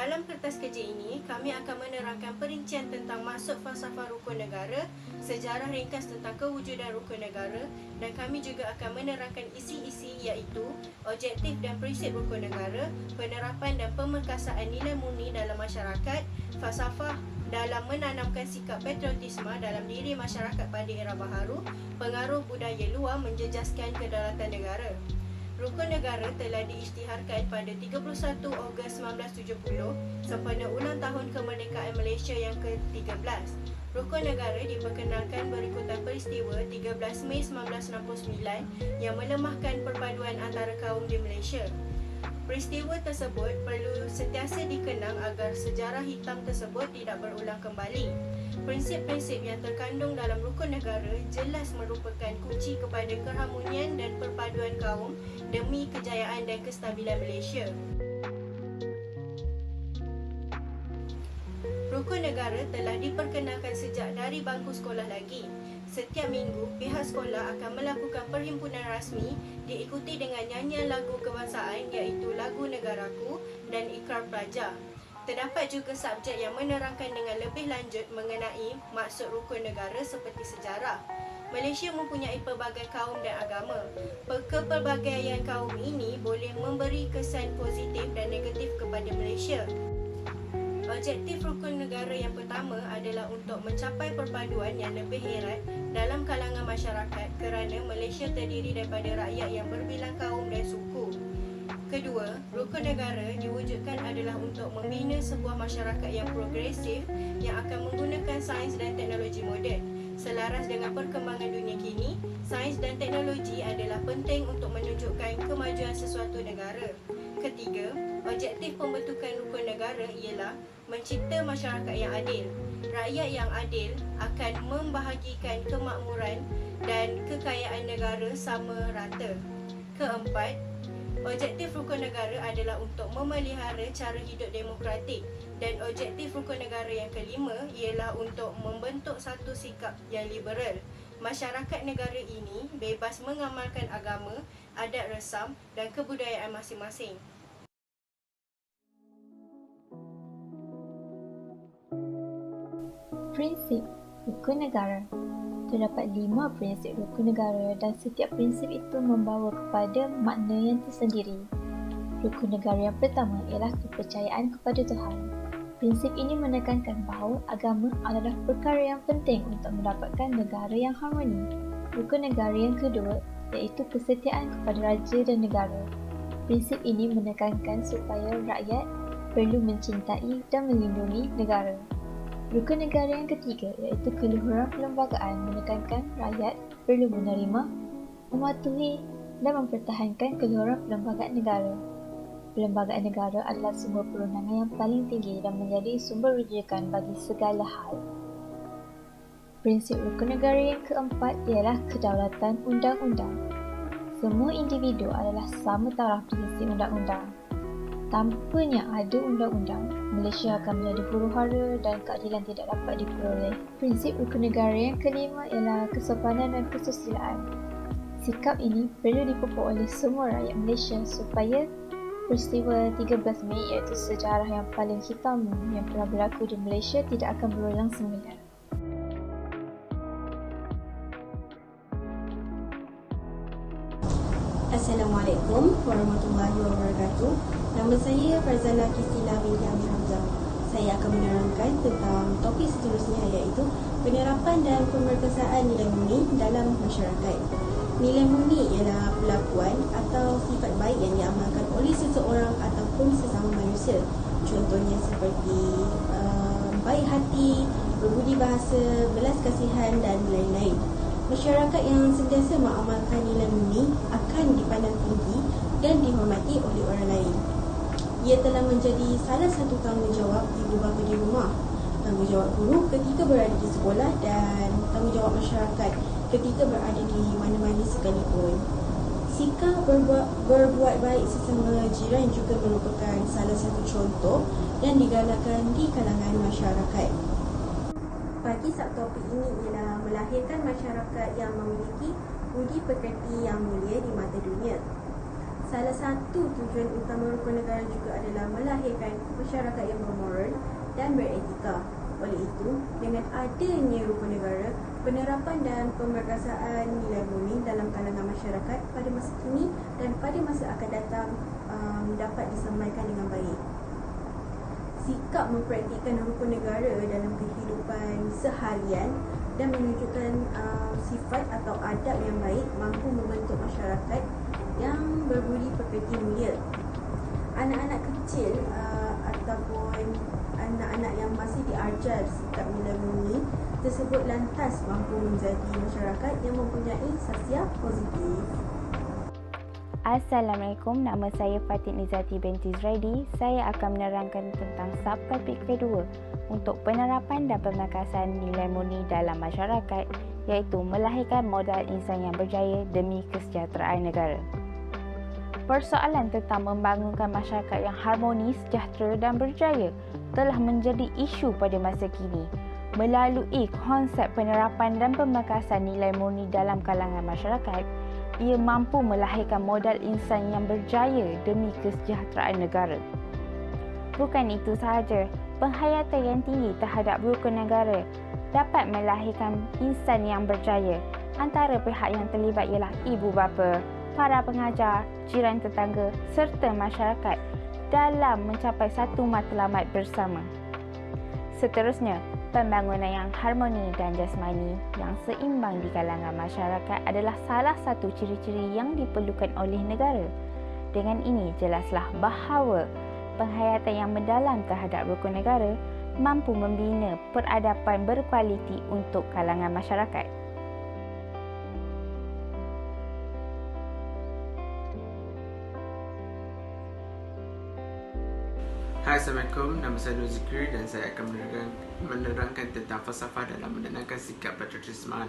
Dalam kertas kerja ini, kami akan menerangkan perincian tentang maksud falsafah rukun negara, sejarah ringkas tentang kewujudan rukun negara, dan kami juga akan menerangkan isi-isi iaitu objektif dan prinsip rukun negara, penerapan dan pemerkasaan nilai murni dalam masyarakat, falsafah dalam menanamkan sikap patriotisme dalam diri masyarakat pada era baharu, pengaruh budaya luar menjejaskan kedaulatan negara. Rukun negara telah diisytiharkan pada 31 Ogos 1970 sempena ulang tahun kemerdekaan Malaysia yang ke-13. Rukun negara diperkenalkan berikutan peristiwa 13 Mei 1969 yang melemahkan perpaduan antara kaum di Malaysia. Peristiwa tersebut perlu sentiasa dikenang agar sejarah hitam tersebut tidak berulang kembali. Prinsip-prinsip yang terkandung dalam rukun negara jelas merupakan kunci kepada keharmonian dan perpaduan kaum demi kejayaan dan kestabilan Malaysia. Rukun negara telah diperkenalkan sejak dari bangku sekolah lagi. Setiap minggu, pihak sekolah akan melakukan perhimpunan rasmi diikuti dengan nyanyian lagu kebangsaan iaitu Lagu Negaraku dan Ikrar Pelajar. Terdapat juga subjek yang menerangkan dengan lebih lanjut mengenai maksud rukun negara seperti sejarah. Malaysia mempunyai pelbagai kaum dan agama. Kepelbagaian kaum ini boleh memberi kesan positif dan negatif kepada Malaysia. Objektif rukun negara yang pertama adalah untuk mencapai perpaduan yang lebih erat dalam kalangan masyarakat kerana Malaysia terdiri daripada rakyat yang berbilang kaum dan suku. Kedua, rukun negara diwujudkan adalah untuk membina sebuah masyarakat yang progresif yang akan menggunakan sains dan teknologi moden. Selaras dengan perkembangan dunia kini, sains dan teknologi adalah penting untuk menunjukkan kemajuan sesuatu negara. Ketiga, objektif pembentukan rukun negara ialah mencipta masyarakat yang adil. Rakyat yang adil akan membahagikan kemakmuran dan kekayaan negara sama rata. Keempat, objektif rukun negara adalah untuk memelihara cara hidup demokratik, dan objektif rukun negara yang kelima ialah untuk membentuk satu sikap yang liberal. Masyarakat negara ini bebas mengamalkan agama, adat resam dan kebudayaan masing-masing. Prinsip rukun negara. Terdapat 5 prinsip rukun negara dan setiap prinsip itu membawa kepada makna yang tersendiri. Rukun negara yang pertama ialah kepercayaan kepada Tuhan. Prinsip ini menekankan bahawa agama adalah perkara yang penting untuk mendapatkan negara yang harmoni. Rukun negara yang kedua iaitu kesetiaan kepada raja dan negara. Prinsip ini menekankan supaya rakyat perlu mencintai dan melindungi negara. Rukun negara yang ketiga iaitu keluhuran perlembagaan menekankan rakyat perlu menerima, mematuhi dan mempertahankan keluhuran perlembagaan negara. Perlembagaan negara adalah sumber perundangan yang paling tinggi dan menjadi sumber rujukan bagi segala hal. Prinsip rukun negara yang keempat ialah kedaulatan undang-undang. Semua individu adalah sama taraf di sisi undang-undang. Tanpanya ada undang-undang, Malaysia akan menjadi huru-hara dan keadilan tidak dapat diperoleh. Prinsip rukun negara yang kelima ialah kesopanan dan kesusilaan. Sikap ini perlu dipupuk oleh semua rakyat Malaysia supaya peristiwa 13 Mei iaitu sejarah yang paling hitam yang pernah berlaku di Malaysia tidak akan berulang semula. Assalamualaikum warahmatullahi wabarakatuh. Nama saya Farzana Kristina binti Amir Hamzah. Saya akan menerangkan tentang topik seterusnya iaitu penerapan dan pemerkasaan nilai murni dalam masyarakat. Nilai murni ialah perlakuan atau sifat baik yang diamalkan oleh seseorang ataupun sesama manusia. Contohnya seperti baik hati, berbudi bahasa, belas kasihan dan lain-lain. Masyarakat yang sentiasa mengamalkan nilai murni akan dipandang tinggi dan dihormati oleh orang lain. Ia telah menjadi salah satu tanggungjawab ibu bapa di rumah, tanggungjawab guru ketika berada di sekolah dan tanggungjawab masyarakat ketika berada di mana-mana sekalipun. Sikap berbuat baik sesama jiran juga merupakan salah satu contoh yang digalakkan di kalangan masyarakat. Bagi subtopik ini ialah melahirkan masyarakat yang memiliki budi pekerti yang mulia di mata dunia. Salah satu tujuan utama rukun negara juga adalah melahirkan masyarakat yang bermoral dan beretika. Oleh itu, dengan adanya rukun negara, penerapan dan pemerkasaan nilai murni dalam kalangan masyarakat pada masa kini dan pada masa akan datang dapat disampaikan dengan baik. Sikap mempraktikkan rukun negara dalam kehidupan seharian dan menunjukkan sifat atau adab yang baik mampu membentuk masyarakat yang berbudi pekerti mulia. Anak-anak kecil ataupun anak-anak yang masih diajar sikap nilai murni tersebut lantas mampu menjadi masyarakat yang mempunyai sasiah positif. Assalamualaikum, nama saya Fatin Izzati binti Zraidi. Saya akan menerangkan tentang subtopik kedua untuk penerapan dan pemangkasan nilai murni dalam masyarakat, iaitu melahirkan modal insan yang berjaya demi kesejahteraan negara. Persoalan tentang membangunkan masyarakat yang harmonis, sejahtera dan berjaya telah menjadi isu pada masa kini. Melalui konsep penerapan dan pemangkasan nilai murni dalam kalangan masyarakat, ia mampu melahirkan modal insan yang berjaya demi kesejahteraan negara. Bukan itu sahaja, penghayatan yang tinggi terhadap rukun negara dapat melahirkan insan yang berjaya. Antara pihak yang terlibat ialah ibu bapa, para pengajar, jiran tetangga serta masyarakat dalam mencapai satu matlamat bersama. Seterusnya, pembangunan yang harmoni dan jasmani yang seimbang di kalangan masyarakat adalah salah satu ciri-ciri yang diperlukan oleh negara. Dengan ini, jelaslah bahawa penghayatan yang mendalam terhadap rukun negara mampu membina peradaban berkualiti untuk kalangan masyarakat. Hai, Assalamualaikum. Nama saya Nur Zikri dan saya akan menerangkan tentang falsafah dalam menenangkan sikap patriotisme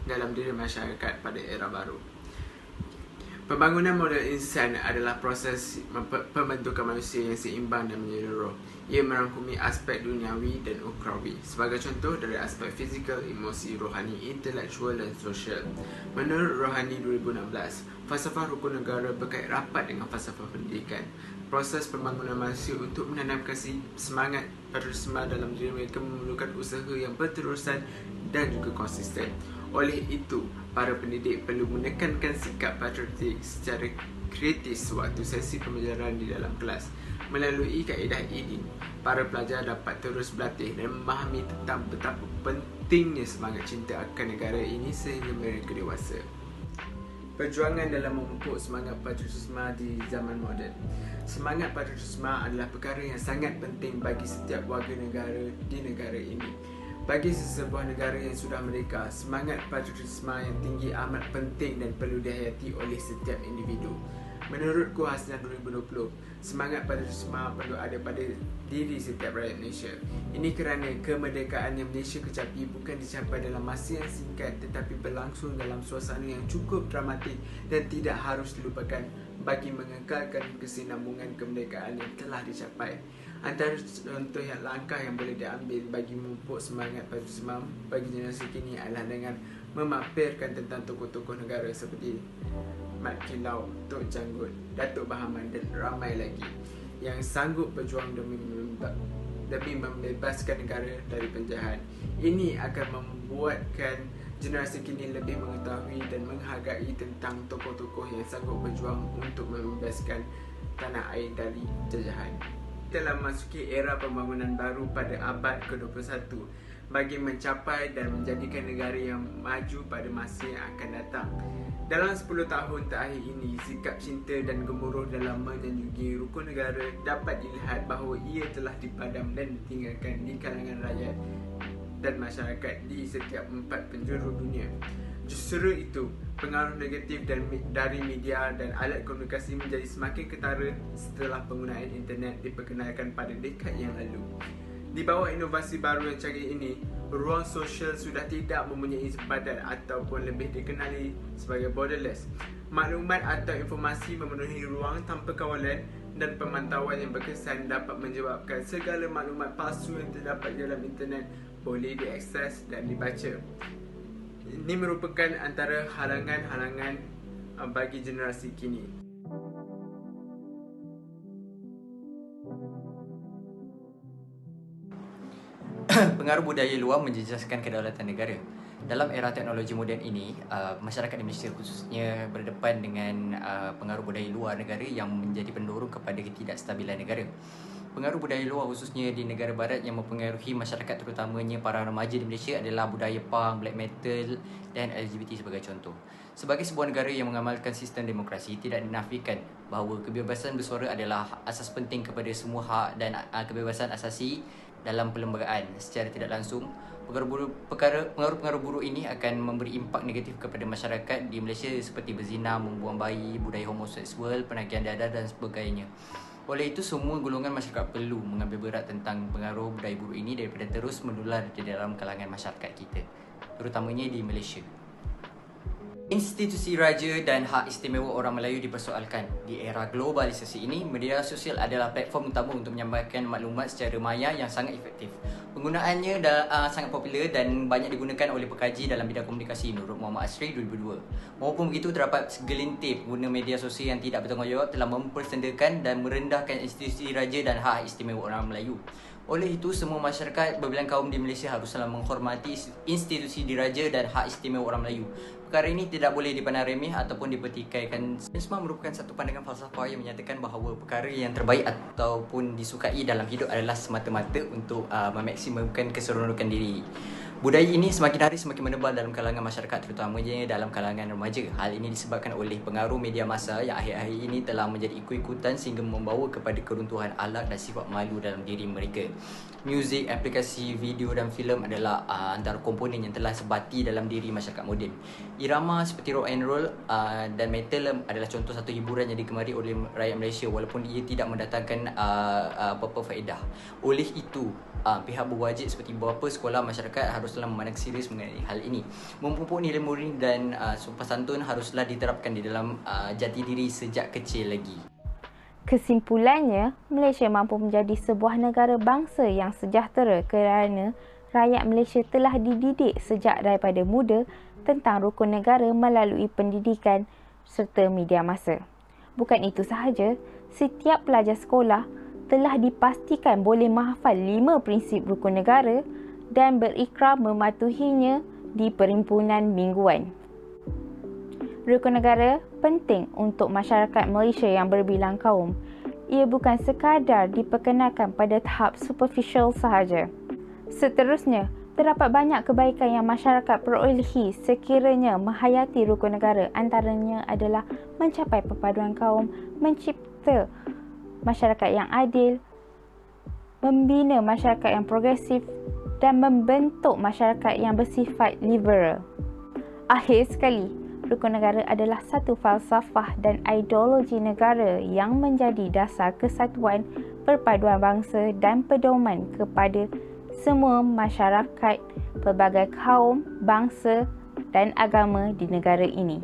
dalam diri masyarakat pada era baru. Pembangunan modal insan adalah proses pembentukan manusia yang seimbang dan menyeluruh. Ia merangkumi aspek duniawi dan ukhrawi. Sebagai contoh, dari aspek fizikal, emosi, rohani, intelektual dan sosial. Menurut Rohani 2016, falsafah rukun negara berkait rapat dengan falsafah pendidikan. Proses pembangunan manusia untuk menanamkan semangat patriotisme dalam diri mereka memerlukan usaha yang berterusan dan juga konsisten. Oleh itu, para pendidik perlu menekankan sikap patriotik secara kritis waktu sesi pembelajaran di dalam kelas. Melalui kaedah ini, para pelajar dapat terus berlatih dan memahami tentang betapa pentingnya semangat cinta akan negara ini sehingga mereka dewasa. Perjuangan dalam memupuk semangat patriotisme di zaman moden. Semangat patriotisme adalah perkara yang sangat penting bagi setiap warga negara di negara ini. Bagi sesebuah negara yang sudah merdeka, semangat patriotisme yang tinggi amat penting dan perlu dihayati oleh setiap individu. Menurut Kuhasnya 2020, semangat patriotisme perlu ada pada diri setiap rakyat Malaysia. Ini kerana kemerdekaan yang Malaysia kecapi bukan dicapai dalam masa yang singkat tetapi berlangsung dalam suasana yang cukup dramatik dan tidak harus dilupakan bagi mengekalkan kesinambungan kemerdekaan yang telah dicapai. Antara contoh yang langkah yang boleh diambil bagi memupuk semangat patriotisme bagi generasi kini adalah dengan memampirkan tentang tokoh-tokoh negara seperti Mat Kilau, Tok Janggut, Datuk Bahaman dan ramai lagi yang sanggup berjuang demi membebaskan negara dari penjahat. Ini akan membuatkan generasi kini lebih mengetahui dan menghargai tentang tokoh-tokoh yang sanggup berjuang untuk membebaskan tanah air dari jajahan. Telah memasuki era pembangunan baru pada abad ke-21 bagi mencapai dan menjadikan negara yang maju pada masa yang akan datang. Dalam 10 tahun terakhir ini, sikap cinta dan gemuruh dalam menyanjungi rukun negara dapat dilihat bahawa ia telah dipadam dan ditinggalkan di kalangan rakyat dan masyarakat di setiap 4 penjuru dunia. Justru itu, pengaruh negatif dari media dan alat komunikasi menjadi semakin ketara setelah penggunaan internet diperkenalkan pada dekad yang lalu. Di bawah inovasi baru yang canggih ini, ruang sosial sudah tidak mempunyai sempadan ataupun lebih dikenali sebagai borderless. Maklumat atau informasi memenuhi ruang tanpa kawalan dan pemantauan yang berkesan dapat menyebabkan segala maklumat palsu yang terdapat dalam internet boleh diakses dan dibaca. Ini merupakan antara halangan-halangan bagi generasi kini. Pengaruh budaya luar menjejaskan kedaulatan negara. Dalam era teknologi moden ini, masyarakat di Malaysia khususnya berdepan dengan pengaruh budaya luar negara yang menjadi pendorong kepada ketidakstabilan negara. Pengaruh budaya luar khususnya di negara barat yang mempengaruhi masyarakat terutamanya para remaja di Malaysia adalah budaya punk, black metal dan LGBT sebagai contoh. Sebagai sebuah negara yang mengamalkan sistem demokrasi, tidak dinafikan bahawa kebebasan bersuara adalah asas penting kepada semua hak dan kebebasan asasi dalam perlembagaan. Secara tidak langsung, pengaruh-pengaruh buruk ini akan memberi impak negatif kepada masyarakat di Malaysia seperti berzina, membuang bayi, budaya homoseksual, penagihan dadah dan sebagainya. Oleh itu, semua golongan masyarakat perlu mengambil berat tentang pengaruh budaya buruk ini daripada terus menular di dalam kalangan masyarakat kita, terutamanya di Malaysia. Institusi raja dan hak istimewa orang Melayu dipersoalkan. Di era globalisasi ini, media sosial adalah platform utama untuk menyampaikan maklumat secara maya yang sangat efektif. Penggunaannya sangat popular dan banyak digunakan oleh pekaji dalam bidang komunikasi menurut Muhammad Asri 2002. Maupun begitu, terdapat segelintir pengguna media sosial yang tidak bertanggungjawab telah mempersendakan dan merendahkan institusi raja dan hak istimewa orang Melayu. Oleh itu, semua masyarakat berbilang kaum di Malaysia haruslah menghormati institusi diraja dan hak istimewa orang Melayu. Perkara ini tidak boleh dipandang remeh ataupun dipertikaikan. Semua merupakan satu pandangan falsafah yang menyatakan bahawa perkara yang terbaik ataupun disukai dalam hidup adalah semata-mata untuk memaksimumkan keseronokan diri. Budaya ini semakin hari semakin menebal dalam kalangan masyarakat, terutamanya dalam kalangan remaja. Hal ini disebabkan oleh pengaruh media massa yang akhir-akhir ini telah menjadi ikut-ikutan sehingga membawa kepada keruntuhan akhlak dan sifat malu dalam diri mereka. Muzik, aplikasi video dan filem adalah antara komponen yang telah sebati dalam diri masyarakat moden. Irama seperti rock and roll dan metal adalah contoh satu hiburan yang digemari oleh rakyat Malaysia walaupun ia tidak mendatangkan apa-apa faedah. Oleh itu, pihak berwajib seperti bapa, sekolah, masyarakat haruslah memandang serius mengenai hal ini. Memupuk nilai murni dan sopan santun haruslah diterapkan di dalam jati diri sejak kecil lagi. Kesimpulannya, Malaysia mampu menjadi sebuah negara bangsa yang sejahtera kerana rakyat Malaysia telah dididik sejak daripada muda tentang rukun negara melalui pendidikan serta media massa. Bukan itu sahaja, setiap pelajar sekolah telah dipastikan boleh menghafal 5 prinsip rukun negara dan berikrar mematuhinya di perhimpunan mingguan. Rukun negara penting untuk masyarakat Malaysia yang berbilang kaum. Ia bukan sekadar diperkenalkan pada tahap superficial sahaja. Seterusnya, terdapat banyak kebaikan yang masyarakat perolehi sekiranya menghayati rukun negara. Antaranya adalah mencapai perpaduan kaum, mencipta masyarakat yang adil, membina masyarakat yang progresif dan membentuk masyarakat yang bersifat liberal. Akhir sekali, rukun negara adalah satu falsafah dan ideologi negara yang menjadi dasar kesatuan, perpaduan bangsa dan pedoman kepada semua masyarakat, pelbagai kaum, bangsa dan agama di negara ini.